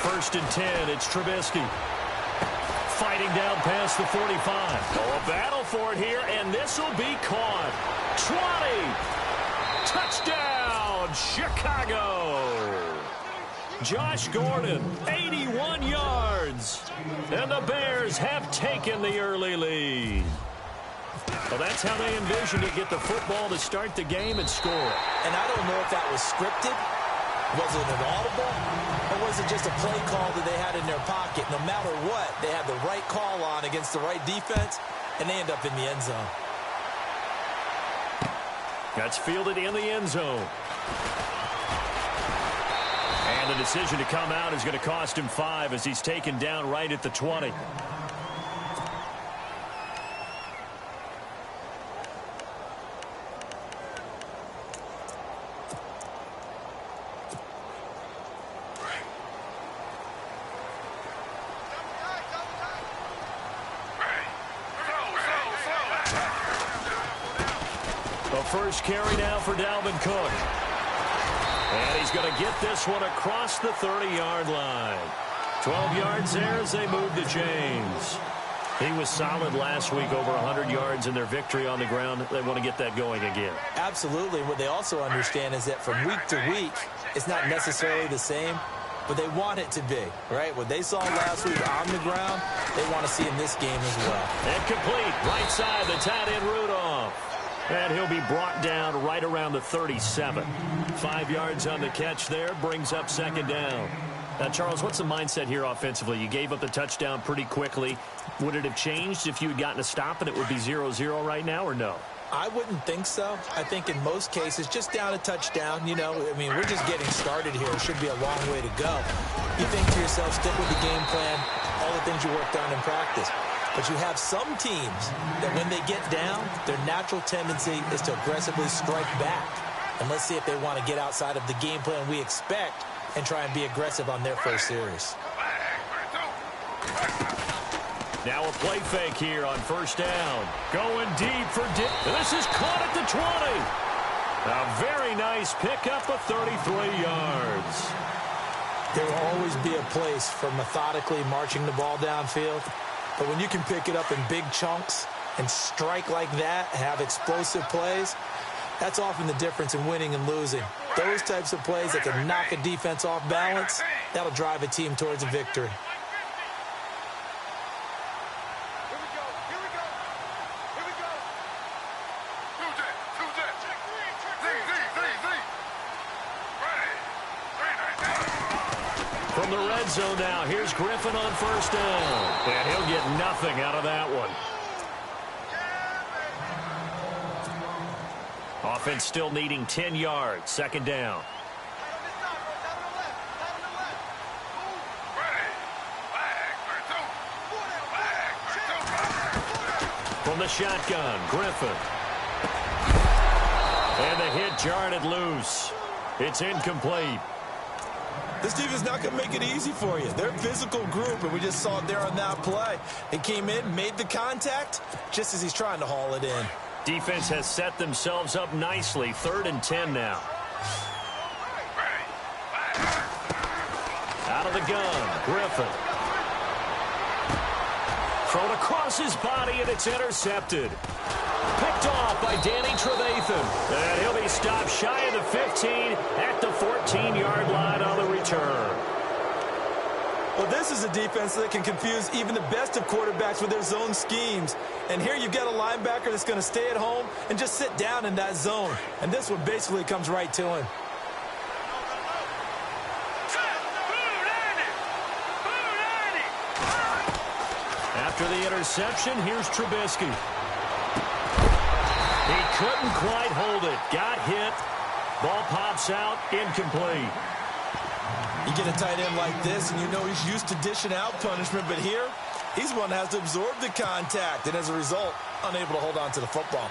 first and 10. It's Trubisky. Fighting down past the 45. Oh, a battle for it here, and this will be caught. 20. Touchdown, Chicago. Josh Gordon, 81 yards. And the Bears have taken the early lead. Well, that's how they envisioned it. Get the football to start the game and score. And I don't know if that was scripted. Was it an audible? Or was it just a play call that they had in their pocket? No matter what, they had the right call on against the right defense, and they end up in the end zone. That's fielded in the end zone. And the decision to come out is going to cost him 5 as he's taken down right at the 20. First carry now for Dalvin Cook. And he's going to get this one across the 30-yard line. 12 yards there as they move to James. He was solid last week, over 100 yards in their victory on the ground. They want to get that going again. Absolutely. What they also understand is that from week to week, it's not necessarily the same, but they want it to be, right? What they saw last week on the ground, they want to see in this game as well. And complete, right side, the tight end Rudolph. And he'll be brought down right around the 37. 5 yards on the catch there, brings up second down. Now, Charles, what's the mindset here offensively? You gave up the touchdown pretty quickly. Would it have changed if you had gotten a stop and it would be 0-0 right now, or no? I wouldn't think so. I think in most cases, just down a touchdown, you know, I mean, we're just getting started here. It should be a long way to go. You think to yourself, stick with the game plan, all the things you worked on in practice. But you have some teams that when they get down, their natural tendency is to aggressively strike back. And let's see if they want to get outside of the game plan we expect and try and be aggressive on their first series. Now a play fake here on first down. Going deep for Dick. This is caught at the 20. A very nice pickup of 33 yards. There will always be a place for methodically marching the ball downfield. But when you can pick it up in big chunks and strike like that, have explosive plays, that's often the difference in winning and losing. Those types of plays that can knock a defense off balance, that'll drive a team towards a victory. From the red zone now, here's Griffin on first down. And he'll get nothing out of that one. Offense still needing 10 yards. Second down. From the shotgun, Griffin. And the hit jarred it loose. It's incomplete. This defense is not going to make it easy for you. They're a physical group, and we just saw it there on that play. They came in, made the contact, just as he's trying to haul it in. Defense has set themselves up nicely. 3rd and 10 now. Out of the gun, Griffin. Thrown across his body, and it's intercepted. Picked off by Danny Trevathan. And he'll be stopped shy of the 15 at the 14-yard line on the return. Well, this is a defense that can confuse even the best of quarterbacks with their zone schemes. And here you've got a linebacker that's going to stay at home and just sit down in that zone. And this one basically comes right to him. After the interception, here's Trubisky. He couldn't quite hold it. Got hit. Ball pops out. Incomplete. You get a tight end like this, and you know he's used to dishing out punishment. But here, he's one that has to absorb the contact. And as a result, unable to hold on to the football.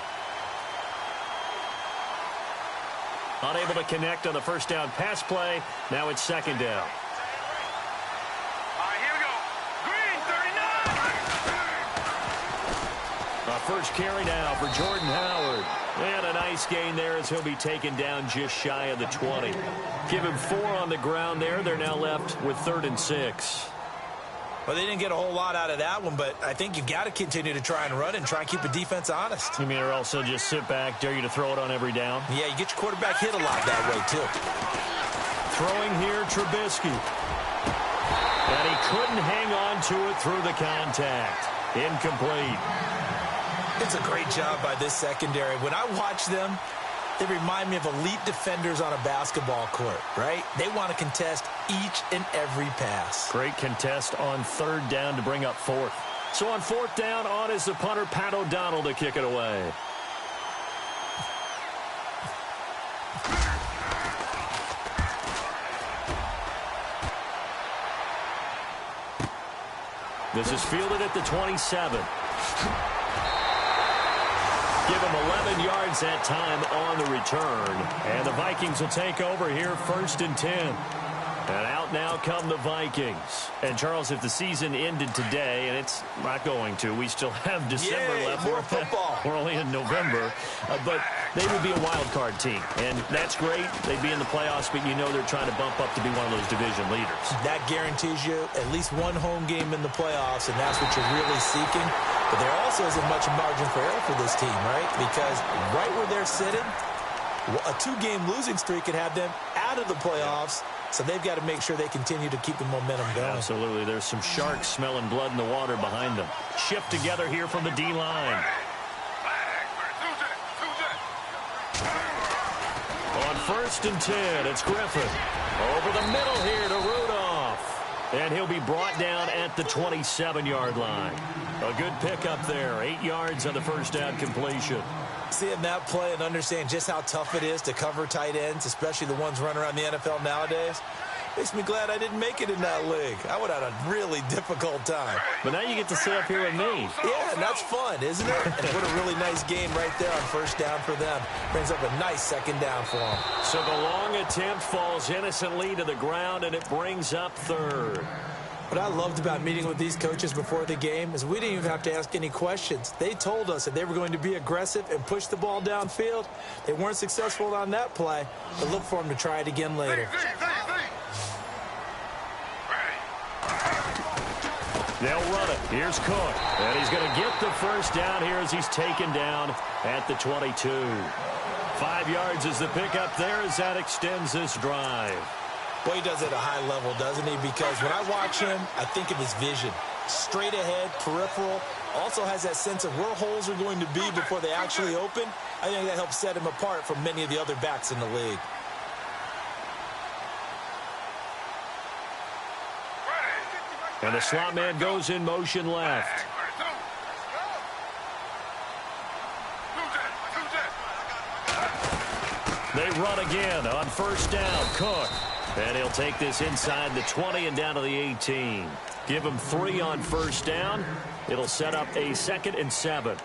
Unable to connect on the first down pass play. Now it's second down. A First carry now for Jordan Howard. And a nice gain there as he'll be taken down just shy of the 20. Give him 4 on the ground there. They're now left with 3rd and 6. Well, they didn't get a whole lot out of that one, but I think you've got to continue to try and run and try and keep the defense honest. You mean or also just sit back, dare you to throw it on every down? Yeah, you get your quarterback hit a lot that way, too. Throwing here, Trubisky. And he couldn't hang on to it through the contact. Incomplete. It's a great job by this secondary. When I watch them, they remind me of elite defenders on a basketball court, right? They want to contest each and every pass. Great contest on 3rd down to bring up 4th. So on 4th down, on is the punter, Pat O'Donnell, to kick it away. This is fielded at the 27. Give him 11 yards that time on the return. And the Vikings will take over here 1st and 10. And out now come the Vikings. And, Charles, if the season ended today, and it's not going to, we still have December left. More football. We're only in November. But they would be a wild card team. And that's great. They'd be in the playoffs, but you know they're trying to bump up to be one of those division leaders. That guarantees you at least one home game in the playoffs, and that's what you're really seeking. But there also isn't much margin for error for this team, right? Because right where they're sitting, a 2-game losing streak could have them out of the playoffs. So they've got to make sure they continue to keep the momentum going. Absolutely. There's some sharks smelling blood in the water behind them. Shift together here from the D-line. On 1st and 10, it's Griffin. Over the middle here to Rudolph. And he'll be brought down at the 27-yard line. A good pickup there. 8 yards on the first down completion. Seeing that play and understand just how tough it is to cover tight ends, especially the ones running around the NFL nowadays, makes me glad I didn't make it in that league. I would have had a really difficult time. But now you get to sit up here with me. Yeah, and that's fun, isn't it? And what a really nice game right there on 1st down for them. Brings up a nice 2nd down for them. So the long attempt falls innocently to the ground, and it brings up 3rd. What I loved about meeting with these coaches before the game is we didn't even have to ask any questions. They told us that they were going to be aggressive and push the ball downfield. They weren't successful on that play, but look for them to try it again later. They'll run it. Here's Cook. And he's going to get the first down here as he's taken down at the 22. 5 yards is the pickup there as that extends this drive. Boy, he does it at a high level, doesn't he? Because when I watch him, I think of his vision. Straight ahead, peripheral. Also has that sense of where holes are going to be before they actually open. I think that helps set him apart from many of the other backs in the league. And the slot man goes in motion left. They run again on 1st down. Cook. And he'll take this inside the 20 and down to the 18. Give him 3 on 1st down. It'll set up a 2nd and 7.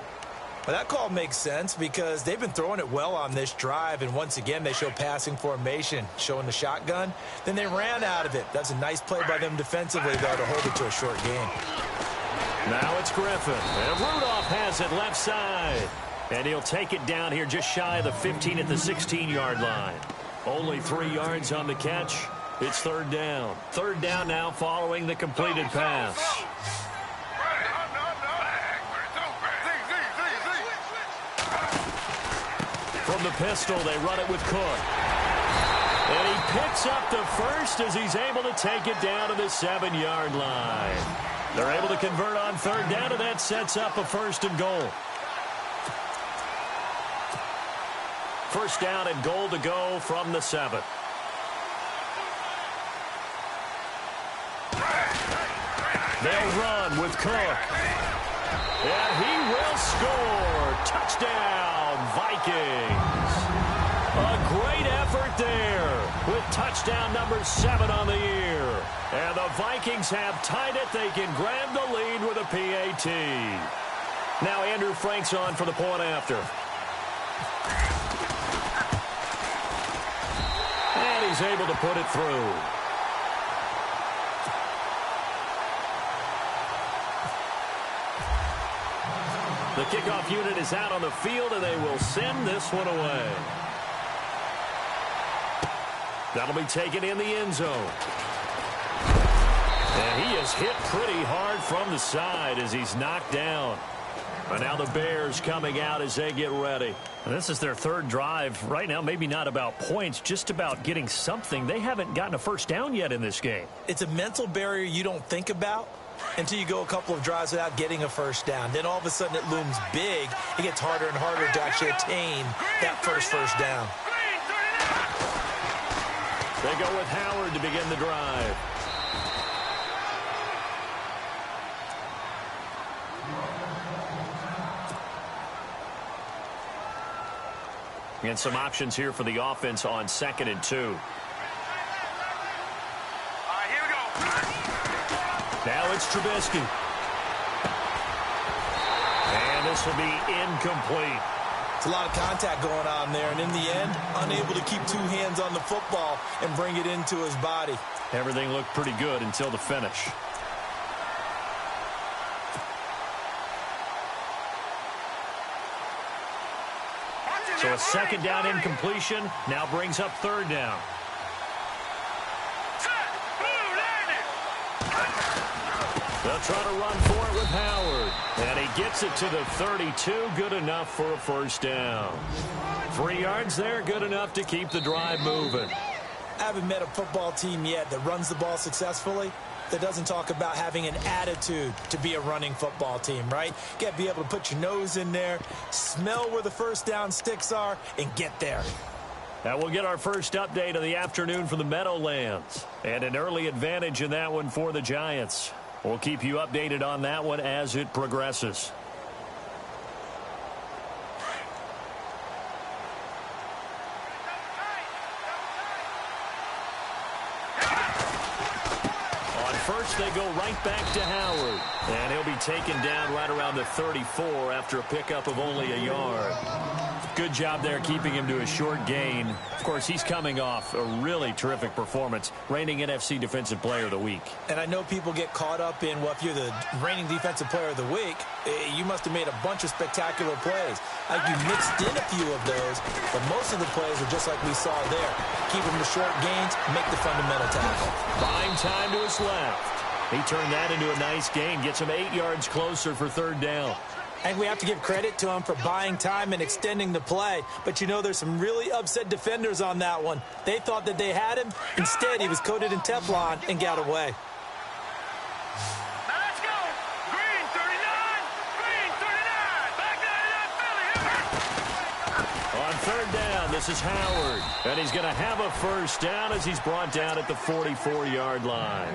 Well, that call makes sense because they've been throwing it well on this drive, and once again they show passing formation, showing the shotgun. Then they ran out of it. That's a nice play by them defensively, though, to hold it to a short game. Now it's Griffin, and Rudolph has it left side. And he'll take it down here just shy of the 15 at the 16-yard line. Only 3 yards on the catch. It's 3rd down. 3rd down now following the completed pass. From the pistol, they run it with Cook. And he picks up the first as he's able to take it down to the 7-yard line. They're able to convert on 3rd down, and that sets up a 1st and goal. 1st down and goal to go from the 7. They'll run with Cook. And he will score. Touchdown, Vikings. A great effort there with touchdown number 7 on the year. And the Vikings have tied it. They can grab the lead with a PAT. Now Andrew Frank's on for the point after. And he's able to put it through. The kickoff unit is out on the field, and they will send this one away. That'll be taken in the end zone. And he is hit pretty hard from the side as he's knocked down. And now the Bears coming out as they get ready. And this is their third drive. Right now, maybe not about points, just about getting something. They haven't gotten a first down yet in this game. It's a mental barrier you don't think about until you go a couple of drives without getting a first down. Then all of a sudden it looms big. It gets harder and harder to actually attain that first down. They go with Howard to begin the drive. And some options here for the offense on 2nd and 2. All right, here we go. Now it's Trubisky. And this will be incomplete. It's a lot of contact going on there, and in the end, unable to keep two hands on the football and bring it into his body. Everything looked pretty good until the finish. So a 2nd down incompletion now brings up 3rd down. They'll try to run for it with Howard. And he gets it to the 32. Good enough for a first down. 3 yards there, good enough to keep the drive moving. I haven't met a football team yet that runs the ball successfully that doesn't talk about having an attitude to be a running football team, right? You got to be able to put your nose in there, smell where the first down sticks are, and get there. Now we'll get our first update of the afternoon from the Meadowlands. And an early advantage in that one for the Giants. We'll keep you updated on that one as it progresses. First, they go right back to Howard. And he'll be taken down right around the 34 after a pickup of only a yard. Good job there keeping him to a short gain. Of course, he's coming off a really terrific performance, reigning NFC Defensive Player of the Week. And I know people get caught up in, well, if you're the reigning Defensive Player of the Week, you must have made a bunch of spectacular plays. Like you mixed in a few of those, but most of the plays are just like we saw there. Keep them to short gains, make the fundamental tackle. Buying time to his left. He turned that into a nice gain, gets him 8 yards closer for 3rd down. And we have to give credit to him for buying time and extending the play. But, you know, there's some really upset defenders on that one. They thought that they had him. Instead, he was coated in Teflon and got away. Now let's go. Green 39. Green 39. Back to Philly. On 3rd down, this is Howard. And he's going to have a first down as he's brought down at the 44-yard line.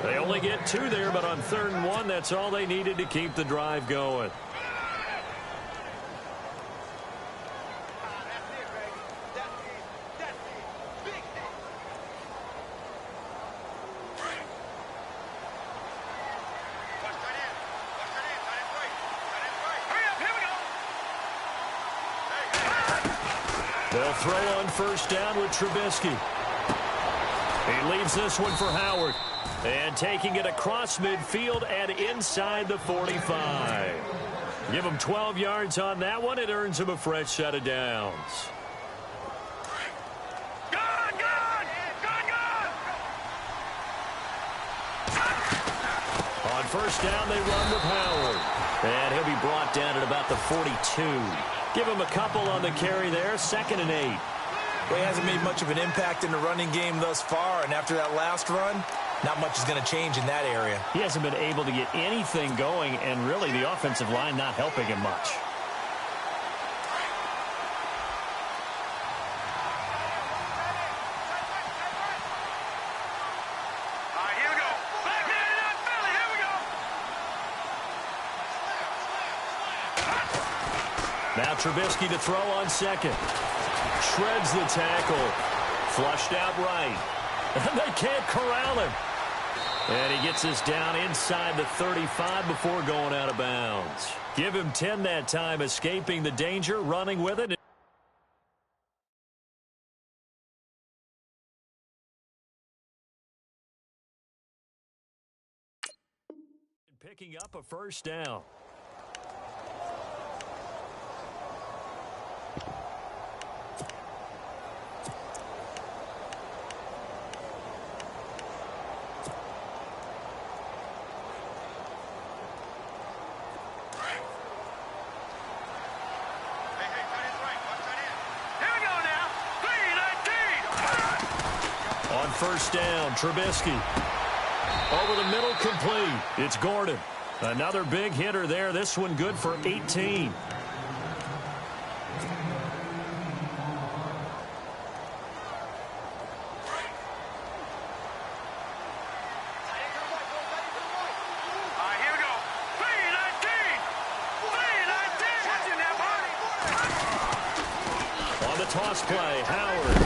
They only get 2 there, but on 3rd and 1, that's all they needed to keep the drive going. They'll throw on 1st down with Trubisky. He leaves this one for Howard. And taking it across midfield and inside the 45. Give him 12 yards on that one. It earns him a fresh set of downs. On 1st down, they run with Howard. And he'll be brought down at about the 42. Give him a couple on the carry there. 2nd and 8. Well, he hasn't made much of an impact in the running game thus far, and after that last run, not much is going to change in that area. He hasn't been able to get anything going, and really the offensive line not helping him much. All right, here we go. Back to Philly. Here we go. Now Trubisky to throw on 2nd. Shreds the tackle. Flushed out right. And they can't corral him. And he gets us down inside the 35 before going out of bounds. Give him 10 that time, escaping the danger, running with it. Picking up a first down. first down. Trubisky. Over the middle, complete. It's Gordon. Another big hitter there. This one good for 18. Toss play, Howard.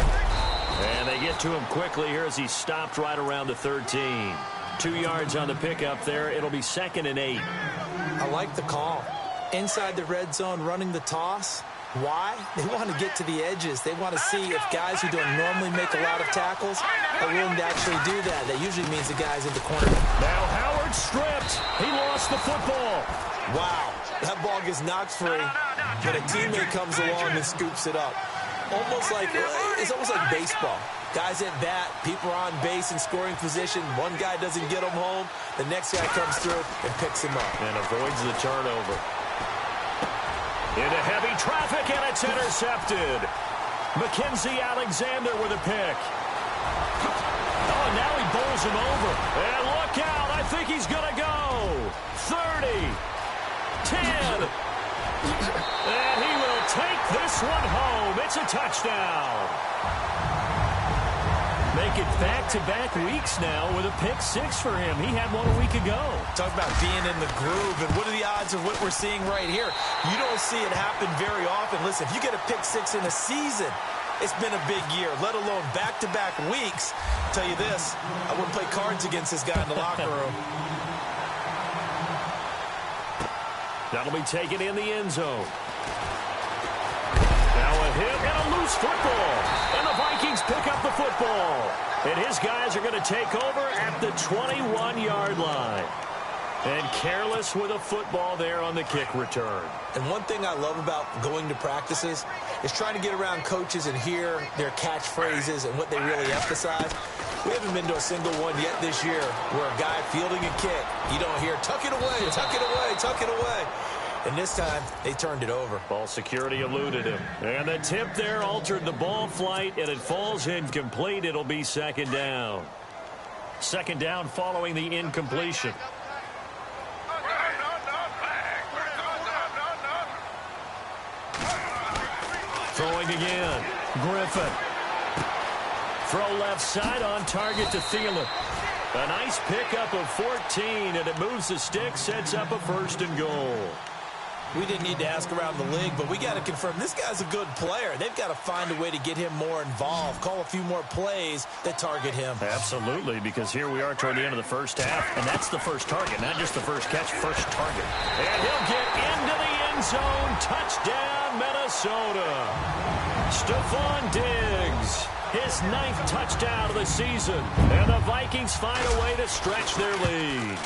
And they get to him quickly here as he stopped right around the 13. 2 yards on the pickup there. It'll be 2nd and 8. I like the call. Inside the red zone, running the toss. Why? They want to get to the edges. They want to see if guys who don't normally make a lot of tackles are willing to actually do that. That usually means the guys in the corner. Now Howard stripped. He lost the football. Wow. That ball gets knocked free, but a teammate comes along and scoops it up. It's almost like baseball. Guys at bat, people are on base in scoring position. One guy doesn't get him home. The next guy comes through and picks him up. And avoids the turnover. Into heavy traffic, and it's intercepted. Mackenzie Alexander with a pick. Oh, now he bowls him over. And look out, I think he's going to go. 30, 10. And he will take this one home. It's a touchdown. Make it back-to-back weeks now with a pick six for him. He had one a week ago. Talk about being in the groove, and what are the odds of what we're seeing right here? You don't see it happen very often. Listen, if you get a pick six in a season, it's been a big year, let alone back-to-back weeks. I'll tell you this, I wouldn't play cards against this guy in the locker room. That'll be taken in the end zone. Now a hit and a loose football. And the Vikings pick up the football. And his guys are going to take over at the 21-yard line. And careless with a football there on the kick return. And one thing I love about going to practices is trying to get around coaches and hear their catchphrases and what they really emphasize. We haven't been to a single one yet this year where a guy fielding a kick, you don't hear, tuck it away, tuck it away, tuck it away. And this time, they turned it over. Ball security eluded him. And the tip there altered the ball flight, and it falls incomplete. It'll be 2nd down. 2nd down following the incompletion. Throwing again. Griffin. Throw left side on target to Thielen. A nice pickup of 14, and it moves the stick, sets up a 1st and goal. We didn't need to ask around the league, but we got to confirm this guy's a good player. They've got to find a way to get him more involved, call a few more plays that target him. Absolutely, because here we are toward the end of the first half, and that's the first target, not just the first catch, first target. And he'll get into the end zone. Touchdown, Minnesota. Stephon Diggs, his 9th touchdown of the season, and the Vikings find a way to stretch their lead.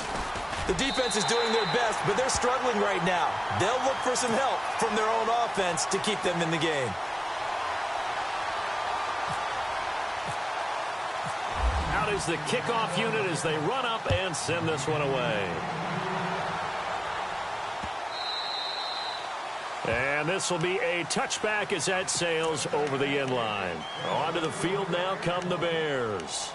The defense is doing their best, but they're struggling right now. They'll look for some help from their own offense to keep them in the game. Out is the kickoff unit as they run up and send this one away. And this will be a touchback as that sails over the end line. Onto the field now come the Bears.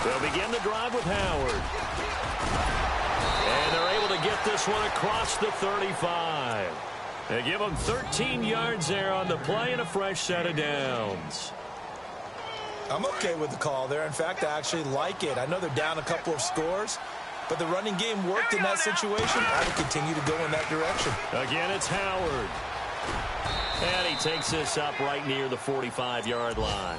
They'll begin the drive with Howard. And they're able to get this one across the 35. They give them 13 yards there on the play and a fresh set of downs. I'm okay with the call there. In fact, I actually like it. I know they're down a couple of scores, but the running game worked in that situation. I would continue to go in that direction. Again, it's Howard. And he takes this up right near the 45-yard line.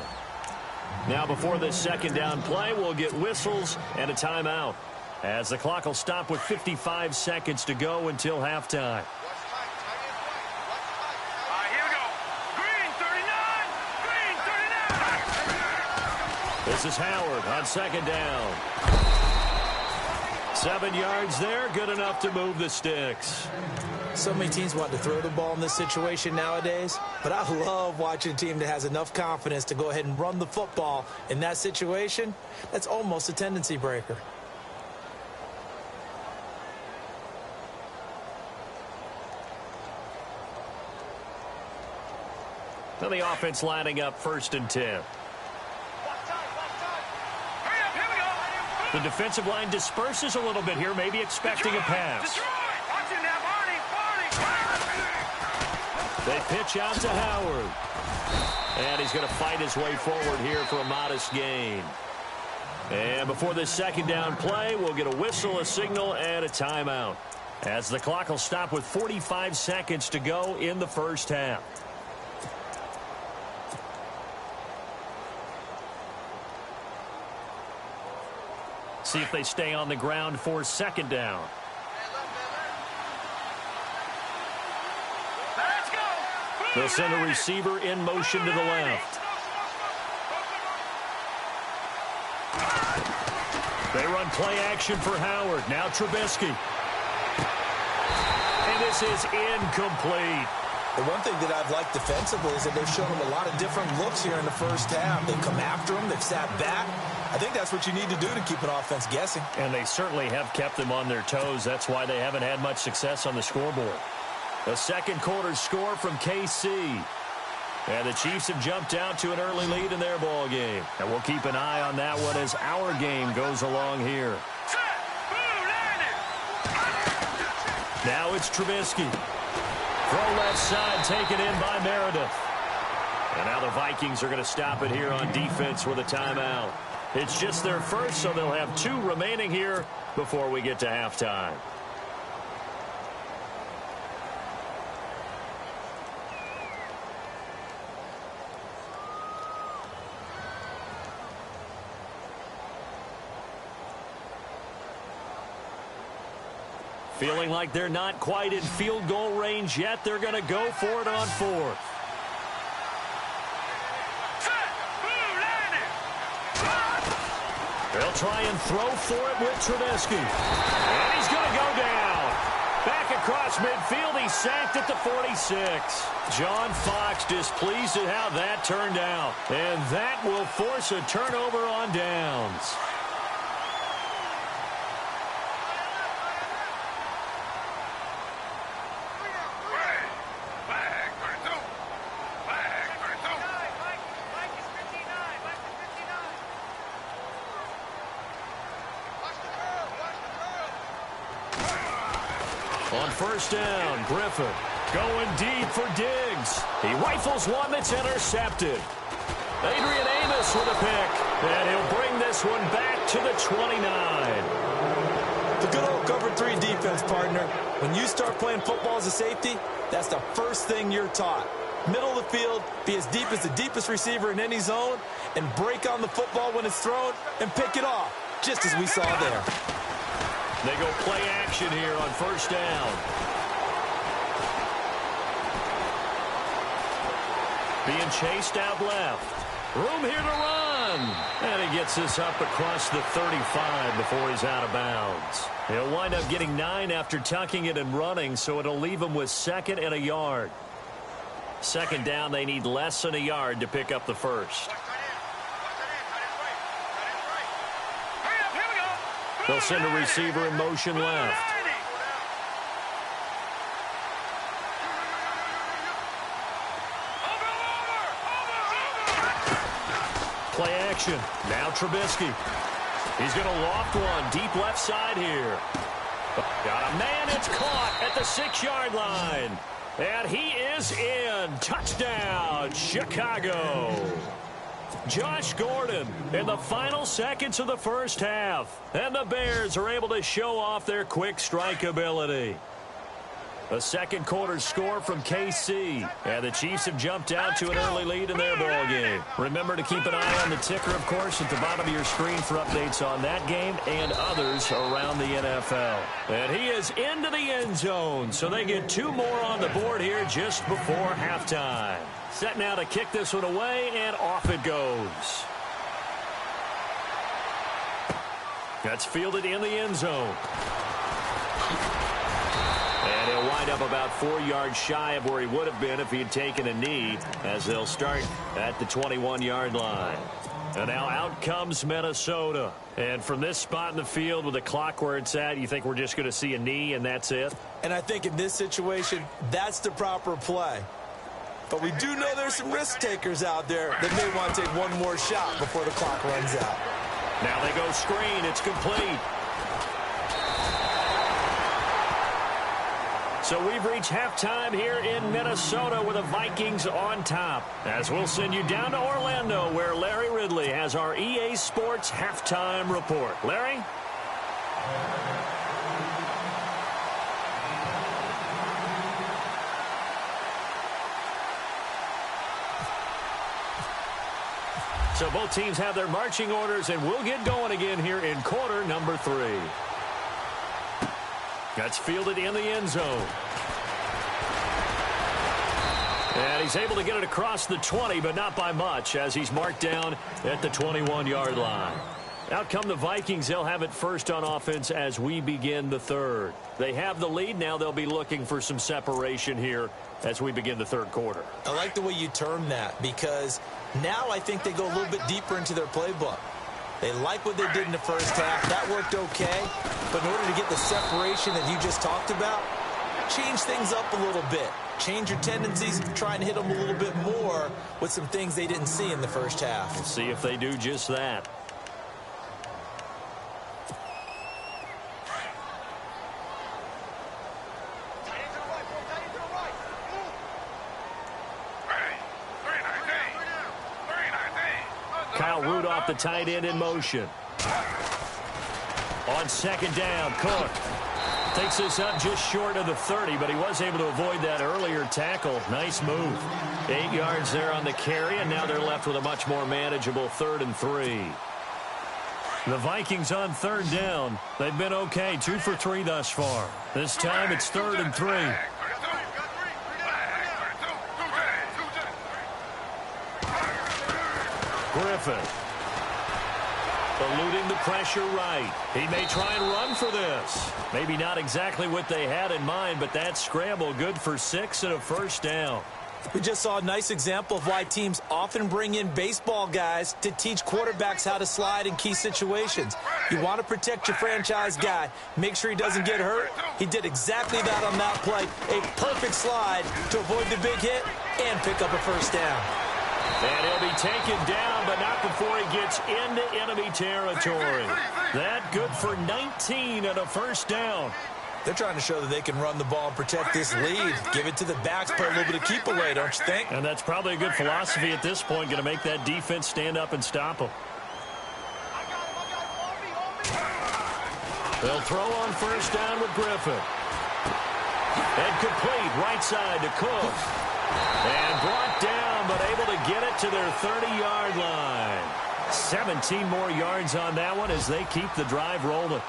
Now, before this 2nd down play, we'll get whistles and a timeout, as the clock will stop with 55 seconds to go until halftime. Here we go. Green 39. Green 39. This is Howard on 2nd down. 7 yards there, good enough to move the sticks. So many teams want to throw the ball in this situation nowadays, but I love watching a team that has enough confidence to go ahead and run the football in that situation. That's almost a tendency breaker. Now the offense lining up 1st and 10. The defensive line disperses a little bit here, maybe expecting a pass. They pitch out to Howard. And he's going to fight his way forward here for a modest gain. And before this 2nd down play, we'll get a whistle, a signal, and a timeout, as the clock will stop with 45 seconds to go in the 1st half. See if they stay on the ground for 2nd down. They'll send a receiver in motion to the left. They run play action for Howard. Now Trubisky. And this is incomplete. The one thing that I've liked defensively is that they've shown him a lot of different looks here in the 1st half. They've come after him. They've sat back. I think that's what you need to do to keep an offense guessing. And they certainly have kept them on their toes. That's why they haven't had much success on the scoreboard. The 2nd quarter score from KC. And the Chiefs have jumped out to an early lead in their ball game. And we'll keep an eye on that one as our game goes along here. Now it's Trubisky. Throw left side, taken in by Meredith. And now the Vikings are going to stop it here on defense with a timeout. It's just their first, so they'll have 2 remaining here before we get to halftime. Feeling like they're not quite in field goal range yet. They're going to go for it on 4th. They'll try and throw for it with Trubisky. And he's going to go down. Back across midfield, he's sacked at the 46. John Fox displeased at how that turned out. And that will force a turnover on downs. On 1st down, Griffin going deep for Diggs. He rifles one that's intercepted. Adrian Amos with a pick. And he'll bring this one back to the 29. The good old cover 3 defense, partner. When you start playing football as a safety, that's the first thing you're taught. Middle of the field, be as deep as the deepest receiver in any zone, and break on the football when it's thrown and pick it off, just as we saw there. They go play action here on 1st down. Being chased out left. Room here to run. And he gets this up across the 35 before he's out of bounds. He'll wind up getting 9 after tucking it and running, so it'll leave him with 2nd and a yard. 2nd down, they need less than a yard to pick up the 1st. They'll send a receiver in motion left. Play action. Now Trubisky. He's going to loft one deep left side here. Got a man. It's caught at the 6-yard line. And he is in. Touchdown, Chicago. Josh Gordon in the final seconds of the 1st half. And the Bears are able to show off their quick strike ability. A 2nd quarter score from KC. And the Chiefs have jumped out to an early lead in their ball game. Remember to keep an eye on the ticker, of course, at the bottom of your screen for updates on that game and others around the NFL. And he is into the end zone, so they get 2 more on the board here just before halftime. Set now to kick this one away, and off it goes. That's fielded in the end zone. And he'll wind up about 4 yards shy of where he would have been if he had taken a knee, as they'll start at the 21-yard line. And now out comes Minnesota. And from this spot in the field with the clock where it's at, you think we're just going to see a knee and that's it? And I think in this situation, that's the proper play. But we do know there's some risk takers out there that may want to take one more shot before the clock runs out. Now they go screen. It's complete. So we've reached halftime here in Minnesota with the Vikings on top. As we'll send you down to Orlando, where Larry Ridley has our EA Sports halftime report. Larry? So both teams have their marching orders, and we'll get going again here in quarter number 3. That's fielded in the end zone. And he's able to get it across the 20, but not by much, as he's marked down at the 21-yard line. Out come the Vikings. They'll have it first on offense as we begin the third. They have the lead. Now they'll be looking for some separation here as we begin the third quarter. I like the way you term that, because now I think they go a little bit deeper into their playbook. They like what they did in the first half. That worked okay. But in order to get the separation that you just talked about, change things up a little bit. Change your tendencies, try and hit them a little bit more with some things they didn't see in the first half. We'll see if they do just that. Kyle Rudolph, the tight end, in motion. On second down, Cook takes this up just short of the 30, but he was able to avoid that earlier tackle. Nice move. 8 yards there on the carry, and now they're left with a much more manageable 3rd and 3. The Vikings on third down. They've been okay, 2 for 3 thus far. This time it's 3rd and 3. Griffin eluding the pressure right. He may try and run for this. Maybe not exactly what they had in mind, but that scramble good for 6 and a first down. We just saw a nice example of why teams often bring in baseball guys to teach quarterbacks how to slide in key situations. You want to protect your franchise guy. Make sure he doesn't get hurt. He did exactly that on that play. A perfect slide to avoid the big hit and pick up a first down. And he'll be taken down, but not before he gets into enemy territory. That good for 19 and a first down. They're trying to show that they can run the ball and protect this lead. Give it to the backs, play a little bit of keep away, don't you think? And that's probably a good philosophy at this point, going to make that defense stand up and stop them. They'll throw on first down with Griffin. And complete, right side to Cook. And brought down, but able to get it to their 30-yard line. 17 more yards on that one as they keep the drive rolling.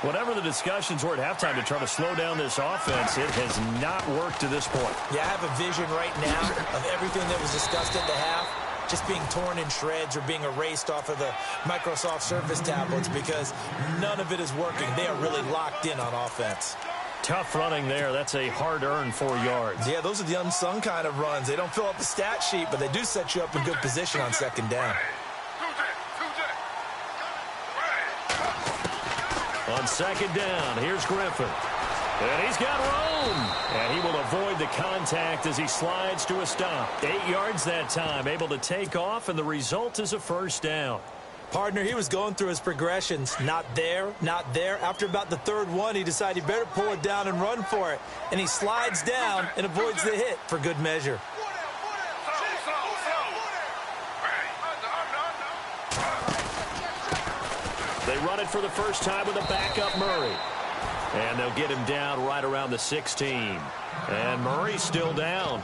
Whatever the discussions were at halftime to try to slow down this offense, it has not worked to this point. Yeah, I have a vision right now of everything that was discussed at the half just being torn in shreds or being erased off of the Microsoft Surface tablets because none of it is working. They are really locked in on offense. Tough running there. That's a hard-earned 4 yards. Yeah, those are the unsung kind of runs. They don't fill up the stat sheet, but they do set you up in good position on second down. On second down, here's Griffin. And he's got room. And he will avoid the contact as he slides to a stop. 8 yards that time, able to take off, and the result is a first down. Partner, he was going through his progressions. Not there, not there. After about the third one, he decided he better pull it down and run for it. And he slides down and avoids the hit for good measure. They run it for the first time with a backup Murray. And they'll get him down right around the 16. And Murray's still down.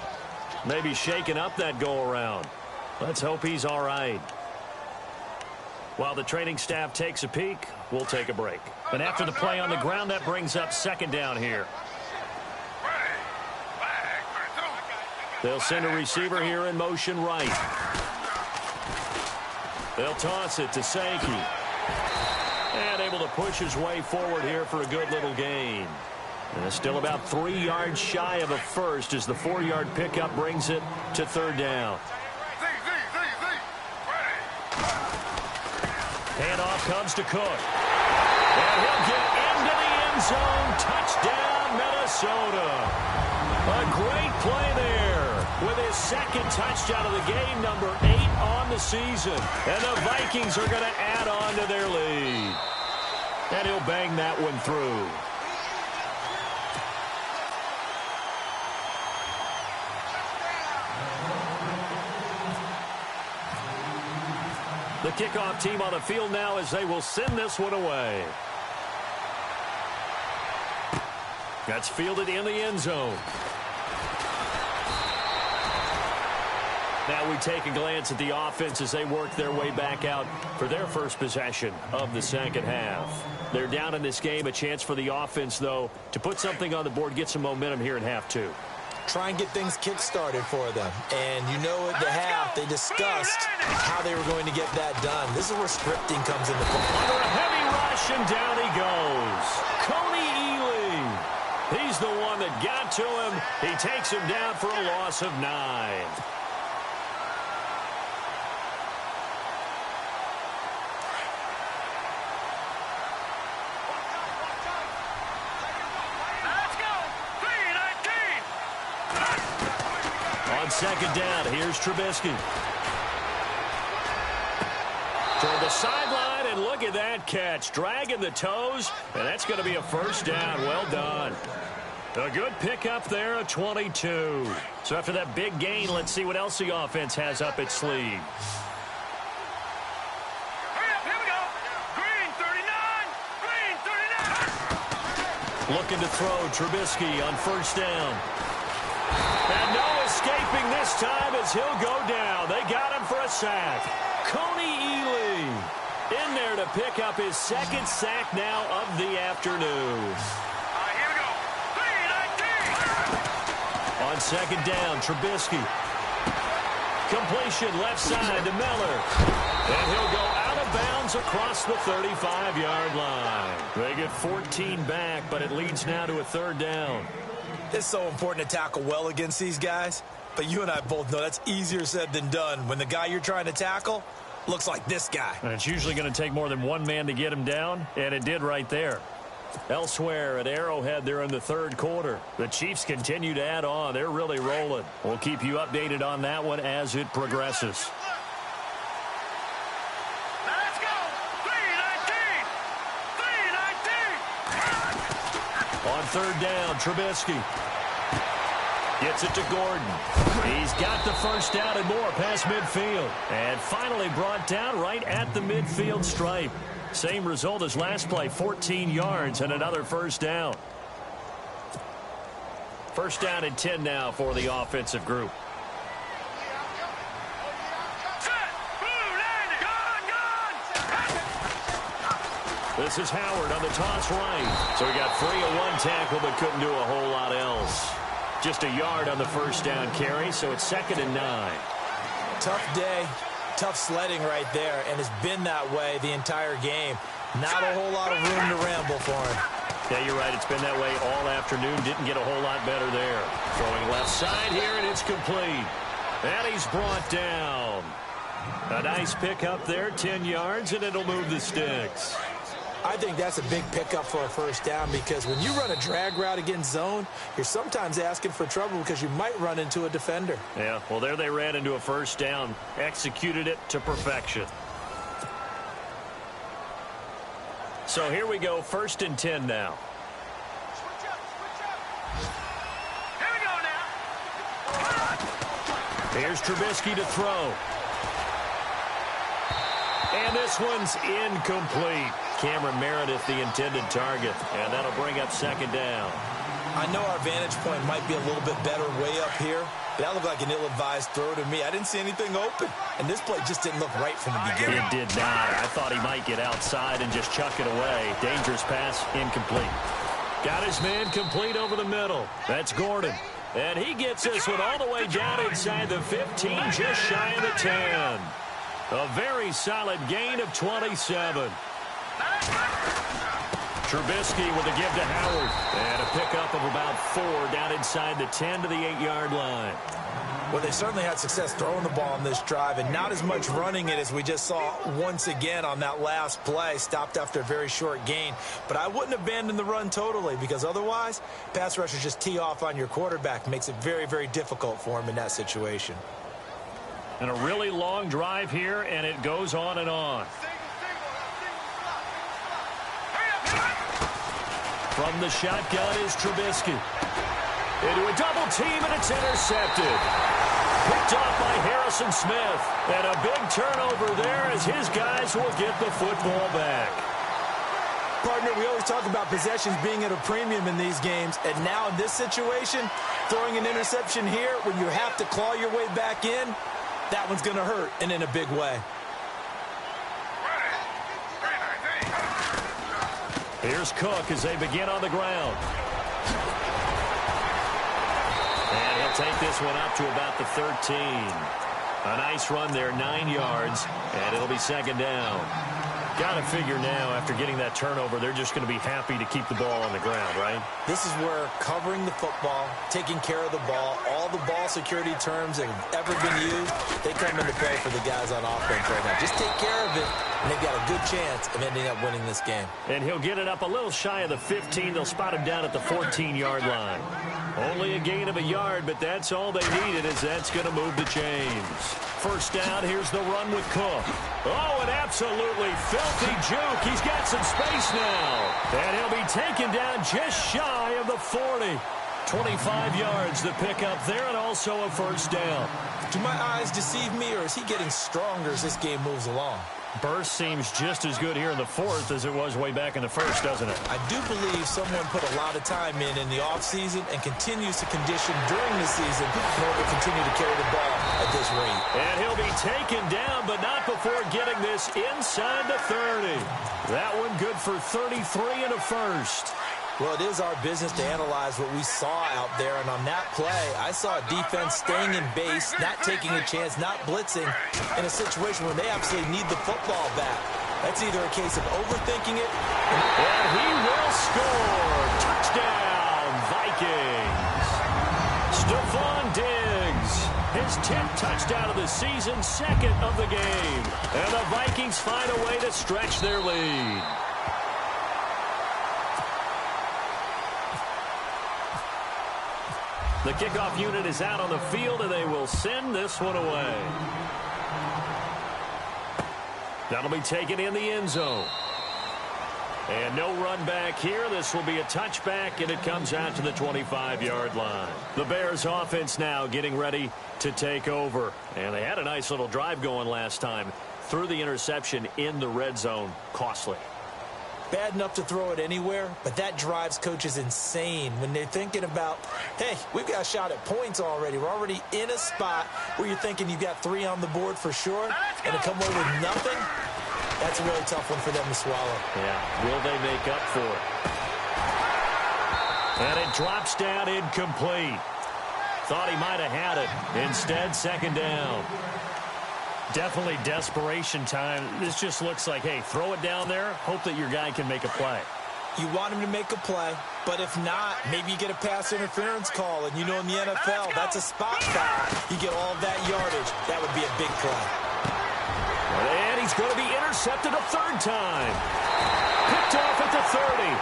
Maybe shaking up that go-around. Let's hope he's all right. While the training staff takes a peek, we'll take a break. And after the play on the ground, that brings up second down here. They'll send a receiver here in motion right. They'll toss it to Sankey. And able to push his way forward here for a good little gain. And still about 3 yards shy of a first as the 4-yard pickup brings it to third down. Handoff comes to Cook. And he'll get into the end zone. Touchdown, Minnesota. A great play there with his second touchdown of the game, number 8 on the season. And the Vikings are going to add on to their lead. And he'll bang that one through. The kickoff team on the field now as they will send this one away. That's fielded in the end zone. Now we take a glance at the offense as they work their way back out for their first possession of the second half. They're down in this game. A chance for the offense, though, to put something on the board, get some momentum here in half two. Try and get things kick-started for them. And you know at the half, they discussed how they were going to get that done. This is where scripting comes into play. Under a heavy rush, and down he goes. Coney Ely. He's the one that got to him. He takes him down for a loss of 9. On second down, here's Trubisky. Toward the sideline, and look at that catch. Dragging the toes, and that's going to be a first down. Well done. A good pickup there, a 22. So after that big gain, let's see what else the offense has up its sleeve. Here we go. Green 39. Green 39. Looking to throw, Trubisky on first down. And no escaping this time as he'll go down. They got him for a sack. Coney Ely in there to pick up his second sack now of the afternoon. Here we go. 3-19. On second down, Trubisky. Completion left side to Miller. And he'll go out of bounds across the 35-yard line. They get 14 back, but it leads now to a third down. It's so important to tackle well against these guys, but you and I both know that's easier said than done when the guy you're trying to tackle looks like this guy. And it's usually going to take more than one man to get him down, and it did right there. Elsewhere at Arrowhead, they're in the third quarter. The Chiefs continue to add on. They're really rolling. We'll keep you updated on that one as it progresses. Let's go. 3-19. 3-19. On third down, Trubisky gets it to Gordon. He's got the first down and more past midfield. And finally brought down right at the midfield stripe. Same result as last play, 14 yards and another first down. First down and 10 now for the offensive group. This is Howard on the toss right. So he got free of one tackle but couldn't do a whole lot else. Just a yard on the first down carry, so it's 2nd and 9. Tough day, tough sledding right there, and it's been that way the entire game. Not a whole lot of room to ramble for him. Yeah, you're right. It's been that way all afternoon. Didn't get a whole lot better there. Throwing left side here, and it's complete. And he's brought down. A nice pick up there, 10 yards, and it'll move the sticks. I think that's a big pickup for a first down because when you run a drag route against zone, you're sometimes asking for trouble because you might run into a defender. Yeah, well, there they ran into a first down, executed it to perfection. So here we go, 1st and 10 now. Here we go now. Here's Trubisky to throw. And this one's incomplete. Cameron Meredith, the intended target. And that'll bring up 2nd down. I know our vantage point might be a little bit better way up here, but that looked like an ill-advised throw to me. I didn't see anything open, and this play just didn't look right from the beginning. It did not. I thought he might get outside and just chuck it away. Dangerous pass, incomplete. Got his man complete over the middle. That's Gordon. And he gets this one all the way down inside the 15, just shy of the 10. A very solid gain of 27. Trubisky with a give to Howard. And a pickup of about 4 down inside the 10 to the 8-yard line. Well, they certainly had success throwing the ball on this drive, and not as much running it as we just saw once again on that last play. Stopped after a very short gain. But I wouldn't abandon the run totally, because otherwise, pass rushers just tee off on your quarterback. Makes it very, very difficult for him in that situation. And a really long drive here, and it goes on and on. From the shotgun is Trubisky. Into a double team, and it's intercepted. Picked off by Harrison Smith. And a big turnover there as his guys will get the football back. Partner, we always talk about possessions being at a premium in these games. And now in this situation, throwing an interception here when you have to claw your way back in, that one's going to hurt, and in a big way. Here's Cook as they begin on the ground. And he'll take this one up to about the 13. A nice run there, 9 yards, and it'll be second down. Got to figure now, after getting that turnover, they're just going to be happy to keep the ball on the ground, right? This is where covering the football, taking care of the ball, all the ball security terms that have ever been used, they come into play for the guys on offense right now. Just take care of it, and they've got a good chance of ending up winning this game. And he'll get it up a little shy of the 15. They'll spot him down at the 14-yard line. Only a gain of a yard, but that's all they needed, as that's going to move the chains. First down, here's the run with Cook. Oh, an absolutely filthy juke. He's got some space now. And he'll be taken down just shy of the 40. 25 yards, the pickup there, and also a first down. Do my eyes deceive me, or is he getting stronger as this game moves along? Burst seems just as good here in the fourth as it was way back in the first, doesn't it? I do believe someone put a lot of time in the offseason and continues to condition during the season in order to continue to carry the ball at this rate. And he'll be taken down, but not before getting this inside the 30. That one good for 33 and a first. Well, it is our business to analyze what we saw out there, and on that play, I saw a defense staying in base, not taking a chance, not blitzing, in a situation where they absolutely need the football back. That's either a case of overthinking it, and he will score. Touchdown, Vikings. Stephon Diggs, his 10th touchdown of the season, second of the game. And the Vikings find a way to stretch their lead. The kickoff unit is out on the field, and they will send this one away. That'll be taken in the end zone. And no run back here. This will be a touchback, and it comes out to the 25-yard line. The Bears offense now getting ready to take over. And they had a nice little drive going last time. Threw the interception in the red zone. Costly. Bad enough to throw it anywhere, but that drives coaches insane when they're thinking about, hey, we've got a shot at points already. We're already in a spot where you're thinking you've got 3 on the board for sure, and to come away with nothing, that's a really tough one for them to swallow. Yeah, will they make up for it? And it drops down incomplete. Thought he might have had it. Instead, second down. Definitely desperation time. This just looks like, hey, throw it down there, hope that your guy can make a play. You want him to make a play, but if not, maybe you get a pass interference call, and you know in the NFL, that's a spot foul. You get all of that yardage. That would be a big play. And he's going to be intercepted a third time. Picked off at the 30.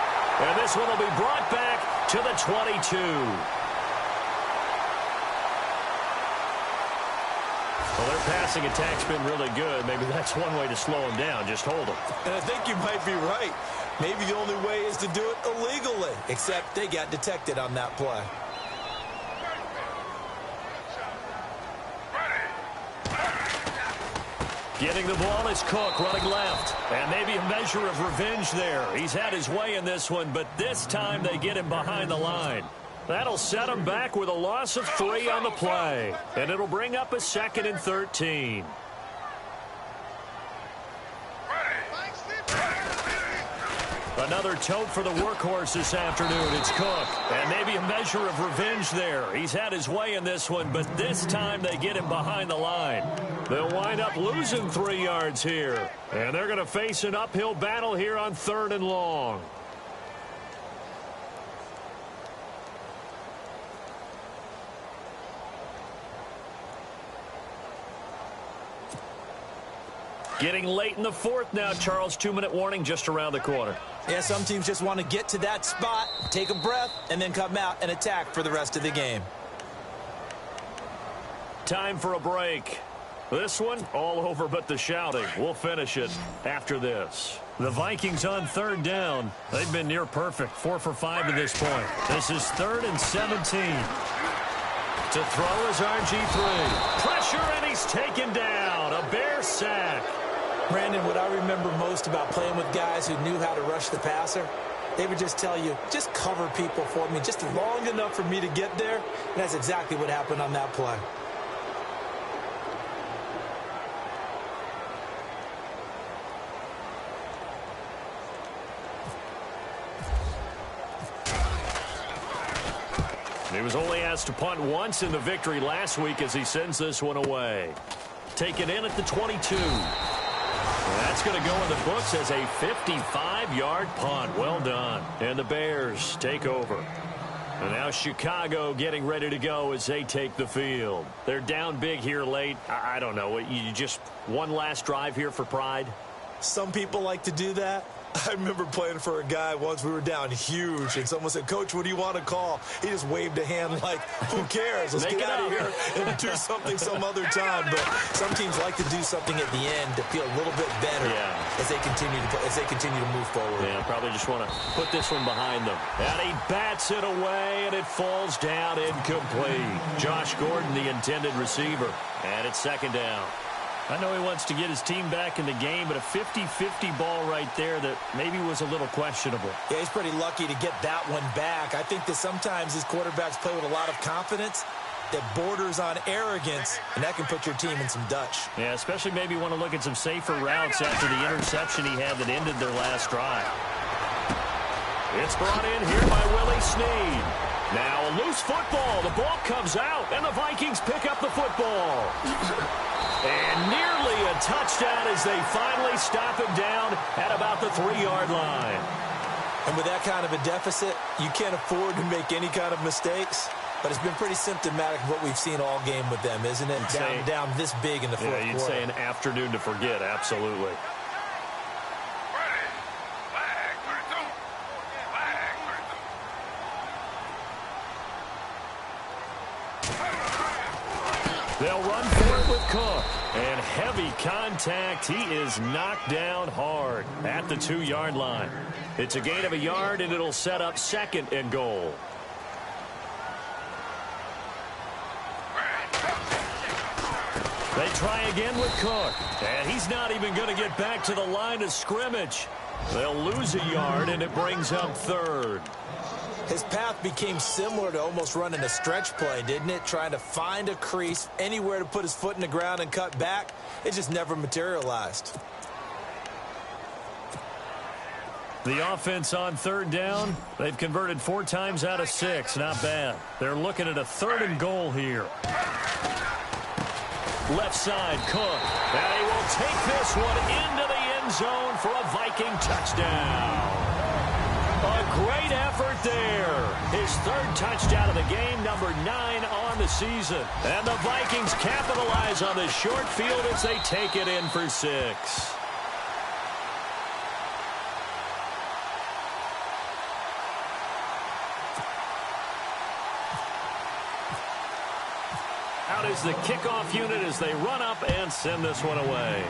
And this one will be brought back to the 22. Well, their passing attack's been really good. Maybe that's one way to slow them down. Just hold them. And I think you might be right. Maybe the only way is to do it illegally, except they got detected on that play. Getting the ball is Cook running left. And maybe a measure of revenge there. He's had his way in this one, but this time they get him behind the line. That'll set him back with a loss of 3 on the play. And it'll bring up a 2nd and 13. Another tote for the workhorse this afternoon. It's Cook. And maybe a measure of revenge there. He's had his way in this one, but this time they get him behind the line. They'll wind up losing 3 yards here. And they're going to face an uphill battle here on 3rd and long. Getting late in the fourth now, Charles. 2-minute warning just around the corner. Yeah, some teams just want to get to that spot, take a breath, and then come out and attack for the rest of the game. Time for a break. This one, all over but the shouting. We'll finish it after this. The Vikings on third down. They've been near perfect. 4 for 5 to this point. This is 3rd and 17. To throw is RG3. Pressure, and he's taken down. A Bear sack. Brandon, what I remember most about playing with guys who knew how to rush the passer, they would just tell you, just cover people for me, just long enough for me to get there. And that's exactly what happened on that play. He was only asked to punt once in the victory last week as he sends this one away. Take it in at the 22. That's going to go in the books as a 55-yard punt. Well done. And the Bears take over. And now Chicago getting ready to go as they take the field. They're down big here late. I don't know. You just one last drive here for pride? Some people like to do that. I remember playing for a guy once. We were down huge, and someone said, "Coach, what do you want to call?" He just waved a hand like, who cares? Let's get out of here and do something some other time. But some teams like to do something at the end to feel a little bit better as they continue to move forward. Yeah, probably just want to put this one behind them. And he bats it away, and it falls down incomplete. Josh Gordon, the intended receiver. And it's 2nd down. I know he wants to get his team back in the game, but a 50-50 ball right there that maybe was a little questionable. Yeah, he's pretty lucky to get that one back. I think that sometimes his quarterbacks play with a lot of confidence that borders on arrogance, and that can put your team in some Dutch. Yeah, especially maybe want to look at some safer routes after the interception he had that ended their last drive. It's brought in here by Willie Snead. Now a loose football. The ball comes out, and the Vikings pick up the football. And nearly a touchdown as they finally stop him down at about the 3-yard line. And with that kind of a deficit, you can't afford to make any kind of mistakes. But it's been pretty symptomatic of what we've seen all game with them, isn't it? Down this big in the fourth quarter. Yeah, you'd say an afternoon to forget, absolutely. They'll run for it with Cook. And heavy contact. He is knocked down hard at the 2-yard line. It's a gain of a yard, and it'll set up 2nd and goal. They try again with Cook. And he's not even going to get back to the line of scrimmage. They'll lose a yard, and it brings up 3rd. His path became similar to almost running a stretch play, didn't it? Trying to find a crease, anywhere to put his foot in the ground and cut back. It just never materialized. The offense on 3rd down, they've converted 4 times out of 6. Not bad. They're looking at a 3rd and goal here. Left side, Cook. And he will take this one into the end zone for a Viking touchdown. A great effort there. His 3rd touchdown of the game, number 9 on the season. And the Vikings capitalize on this short field as they take it in for 6. Out is the kickoff unit as they run up and send this one away.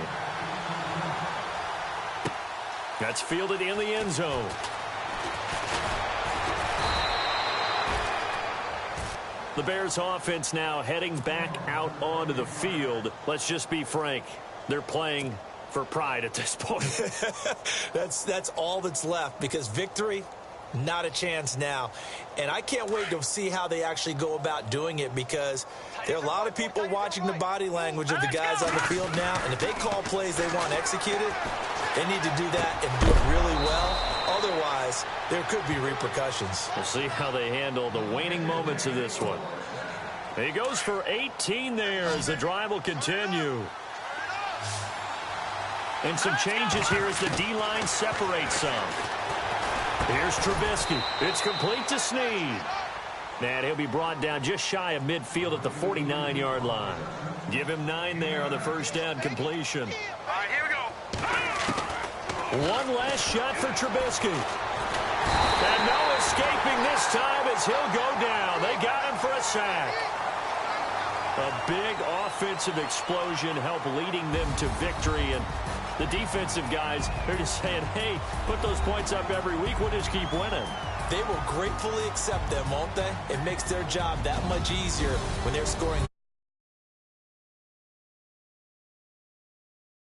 That's fielded in the end zone. The Bears offense now heading back out onto the field. Let's just be frank. They're playing for pride at this point. That's all that's left, because victory, not a chance now. And I can't wait to see how they actually go about doing it, because there are a lot of people watching the body language of the guys on the field now. And if they call plays they want executed, they need to do that and do it really well. Otherwise, there could be repercussions. We'll see how they handle the waning moments of this one. He goes for 18 there as the drive will continue. And some changes here as the D-line separates some. Here's Trubisky. It's complete to Snead. And he'll be brought down just shy of midfield at the 49-yard line. Give him 9 there on the first down completion. All right, here we go. One last shot for Trubisky. And no escaping this time as he'll go down. They got him for a sack. A big offensive explosion helped leading them to victory. And the defensive guys, they're just saying, hey, put those points up every week. We'll just keep winning. They will gratefully accept them, won't they? It makes their job that much easier when they're scoring.